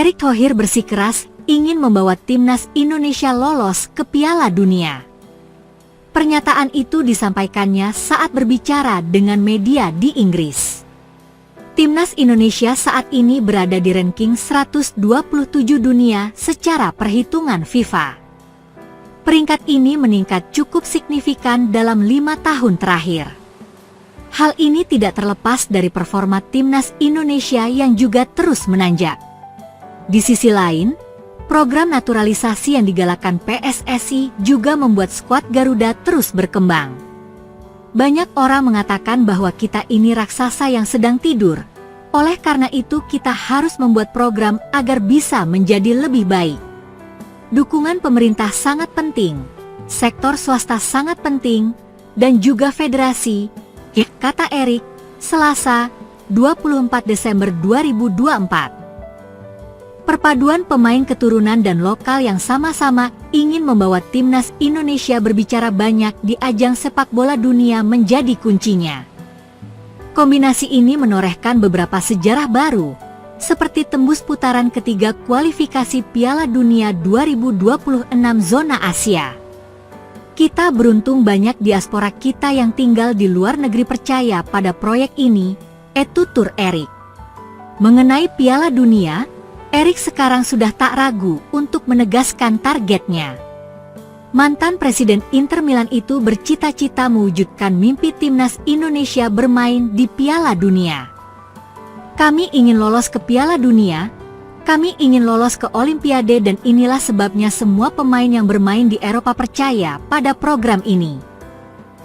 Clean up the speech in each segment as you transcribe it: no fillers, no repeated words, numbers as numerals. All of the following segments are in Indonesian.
Erick Thohir bersikeras ingin membawa timnas Indonesia lolos ke Piala Dunia. Pernyataan itu disampaikannya saat berbicara dengan media di Inggris. Timnas Indonesia saat ini berada di ranking 127 dunia secara perhitungan FIFA. Peringkat ini meningkat cukup signifikan dalam 5 tahun terakhir. Hal ini tidak terlepas dari performa timnas Indonesia yang juga terus menanjak. Di sisi lain, program naturalisasi yang digalakkan PSSI juga membuat skuad Garuda terus berkembang. Banyak orang mengatakan bahwa kita ini raksasa yang sedang tidur. Oleh karena itu kita harus membuat program agar bisa menjadi lebih baik. Dukungan pemerintah sangat penting, sektor swasta sangat penting, dan juga federasi, kata Erick, Selasa, 24 Desember 2024. Perpaduan pemain keturunan dan lokal yang sama-sama ingin membawa timnas Indonesia berbicara banyak di ajang sepak bola dunia menjadi kuncinya. Kombinasi ini menorehkan beberapa sejarah baru, seperti tembus putaran ketiga kualifikasi Piala Dunia 2026 zona Asia. Kita beruntung banyak diaspora kita yang tinggal di luar negeri percaya pada proyek ini, tutur Erick. Mengenai Piala Dunia, Erick sekarang sudah tak ragu untuk menegaskan targetnya. Mantan Presiden Inter Milan itu bercita-cita mewujudkan mimpi timnas Indonesia bermain di Piala Dunia. Kami ingin lolos ke Piala Dunia, kami ingin lolos ke Olimpiade dan inilah sebabnya semua pemain yang bermain di Eropa percaya pada program ini.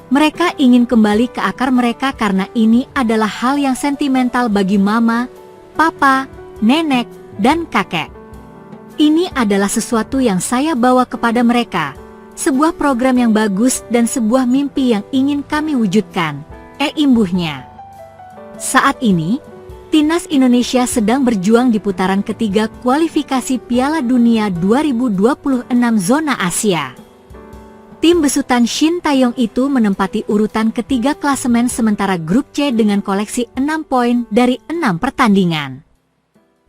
Mereka ingin kembali ke akar mereka karena ini adalah hal yang sentimental bagi mama, papa, nenek, dan kakek. Ini adalah sesuatu yang saya bawa kepada mereka, sebuah program yang bagus dan sebuah mimpi yang ingin kami wujudkan, imbuhnya. Saat ini, timnas Indonesia sedang berjuang di putaran ketiga kualifikasi Piala Dunia 2026 zona Asia. Tim besutan Shin Taeyong itu menempati urutan ketiga klasemen sementara grup C dengan koleksi 6 poin dari 6 pertandingan.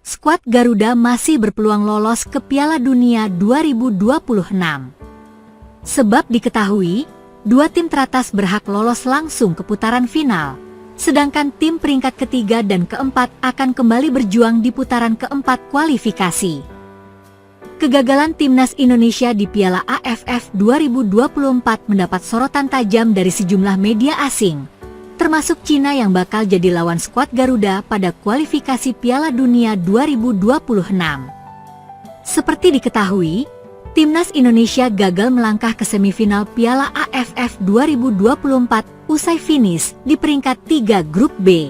Skuad Garuda masih berpeluang lolos ke Piala Dunia 2026. Sebab diketahui, dua tim teratas berhak lolos langsung ke putaran final, sedangkan tim peringkat ketiga dan keempat akan kembali berjuang di putaran keempat kualifikasi. Kegagalan timnas Indonesia di Piala AFF 2024 mendapat sorotan tajam dari sejumlah media asing, termasuk Cina yang bakal jadi lawan skuad Garuda pada kualifikasi Piala Dunia 2026. Seperti diketahui, timnas Indonesia gagal melangkah ke semifinal Piala AFF 2024 usai finish di peringkat 3 grup B.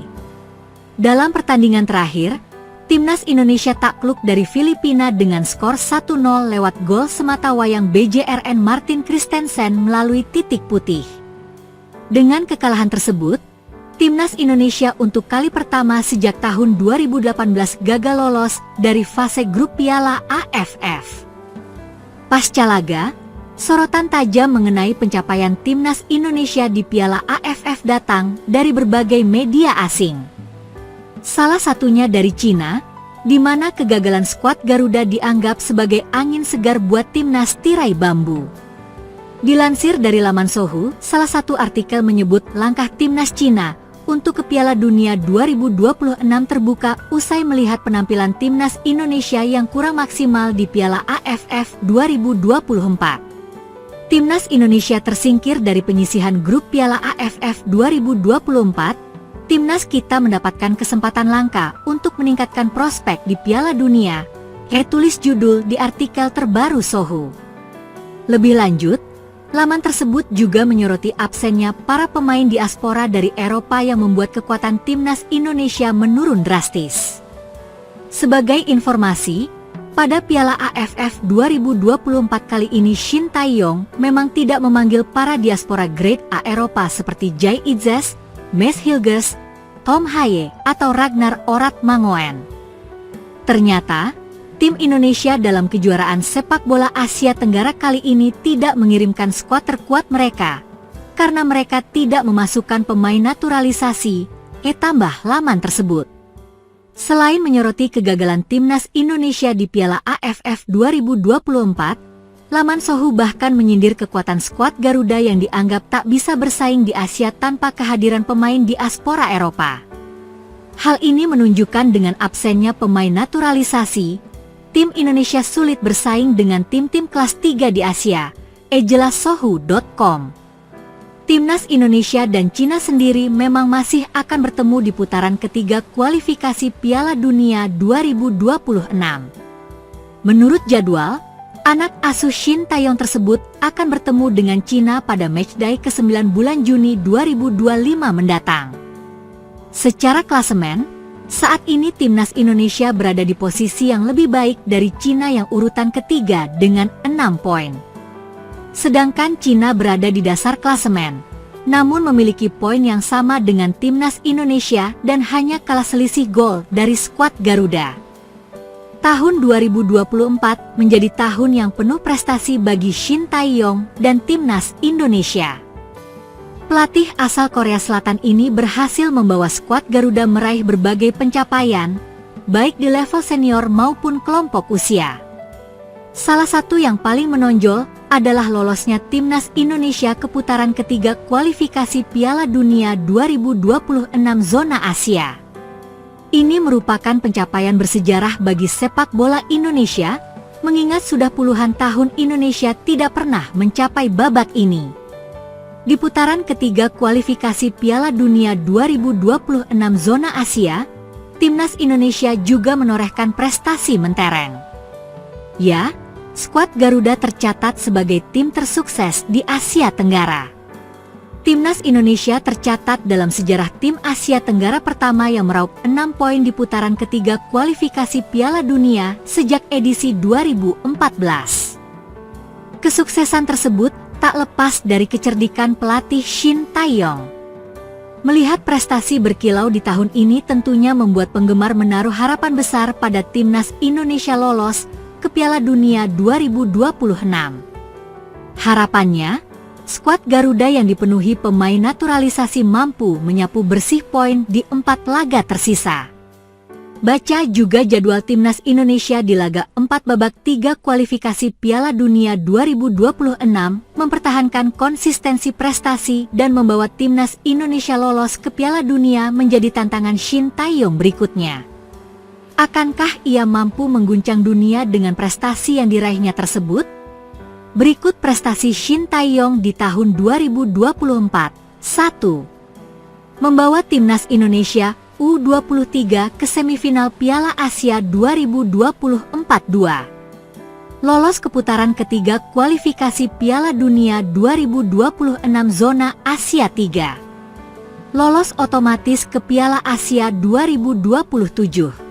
Dalam pertandingan terakhir, timnas Indonesia takluk dari Filipina dengan skor 1-0 lewat gol sematawayang BJRN Martin Christensen melalui titik putih. Dengan kekalahan tersebut, timnas Indonesia untuk kali pertama sejak tahun 2018 gagal lolos dari fase grup Piala AFF. Pasca laga, sorotan tajam mengenai pencapaian timnas Indonesia di Piala AFF datang dari berbagai media asing. Salah satunya dari Cina, di mana kegagalan skuad Garuda dianggap sebagai angin segar buat timnas tirai bambu. Dilansir dari laman Sohu, salah satu artikel menyebut langkah timnas Cina untuk ke Piala Dunia 2026 terbuka usai melihat penampilan timnas Indonesia yang kurang maksimal di Piala AFF 2024. Timnas Indonesia tersingkir dari penyisihan grup Piala AFF 2024. Timnas kita mendapatkan kesempatan langka untuk meningkatkan prospek di Piala Dunia, tulis judul di artikel terbaru Sohu. Lebih lanjut, laman tersebut juga menyoroti absennya para pemain diaspora dari Eropa yang membuat kekuatan timnas Indonesia menurun drastis. Sebagai informasi, pada Piala AFF 2024 kali ini Shin Taeyong memang tidak memanggil para diaspora grade A Eropa seperti Jai Itzes, Mes Hilgers, Tom Haye, atau Ragnar Orat Mangoen. Ternyata, tim Indonesia dalam kejuaraan sepak bola Asia Tenggara kali ini tidak mengirimkan skuad terkuat mereka, karena mereka tidak memasukkan pemain naturalisasi, tambah laman tersebut. Selain menyoroti kegagalan timnas Indonesia di Piala AFF 2024, laman Sohu bahkan menyindir kekuatan skuad Garuda yang dianggap tak bisa bersaing di Asia tanpa kehadiran pemain diaspora Eropa. Hal ini menunjukkan dengan absennya pemain naturalisasi, tim Indonesia sulit bersaing dengan tim-tim kelas 3 di Asia, jelas Sohu.com. Timnas Indonesia dan Cina sendiri memang masih akan bertemu di putaran ketiga kualifikasi Piala Dunia 2026. Menurut jadwal, anak asuh Shin Taeyong tersebut akan bertemu dengan Cina pada matchday ke-9 bulan Juni 2025 mendatang. Secara klasemen, saat ini timnas Indonesia berada di posisi yang lebih baik dari Cina yang urutan ketiga dengan 6 poin. Sedangkan Cina berada di dasar klasemen, namun memiliki poin yang sama dengan timnas Indonesia dan hanya kalah selisih gol dari skuad Garuda. Tahun 2024 menjadi tahun yang penuh prestasi bagi Shin Taeyong dan timnas Indonesia. Pelatih asal Korea Selatan ini berhasil membawa skuad Garuda meraih berbagai pencapaian, baik di level senior maupun kelompok usia. Salah satu yang paling menonjol adalah lolosnya timnas Indonesia ke putaran ketiga kualifikasi Piala Dunia 2026 zona Asia. Ini merupakan pencapaian bersejarah bagi sepak bola Indonesia, mengingat sudah puluhan tahun Indonesia tidak pernah mencapai babak ini. Di putaran ketiga kualifikasi Piala Dunia 2026 zona Asia, timnas Indonesia juga menorehkan prestasi mentereng. Ya, skuad Garuda tercatat sebagai tim tersukses di Asia Tenggara. Timnas Indonesia tercatat dalam sejarah tim Asia Tenggara pertama yang meraup 6 poin di putaran ketiga kualifikasi Piala Dunia sejak edisi 2014. Kesuksesan tersebut tak lepas dari kecerdikan pelatih Shin Taeyong. Melihat prestasi berkilau di tahun ini tentunya membuat penggemar menaruh harapan besar pada timnas Indonesia lolos ke Piala Dunia 2026. Harapannya, skuad Garuda yang dipenuhi pemain naturalisasi mampu menyapu bersih poin di 4 laga tersisa. Baca juga jadwal timnas Indonesia di laga 4 babak 3 kualifikasi Piala Dunia 2026 mempertahankan konsistensi prestasi dan membawa timnas Indonesia lolos ke Piala Dunia menjadi tantangan Shin Taeyong berikutnya. Akankah ia mampu mengguncang dunia dengan prestasi yang diraihnya tersebut? Berikut prestasi Shin Taeyong di tahun 2024. 1. Membawa timnas Indonesia U23 ke semifinal Piala Asia 2024. 2. Lolos ke putaran ketiga kualifikasi Piala Dunia 2026 zona Asia 3. Lolos otomatis ke Piala Asia 2027.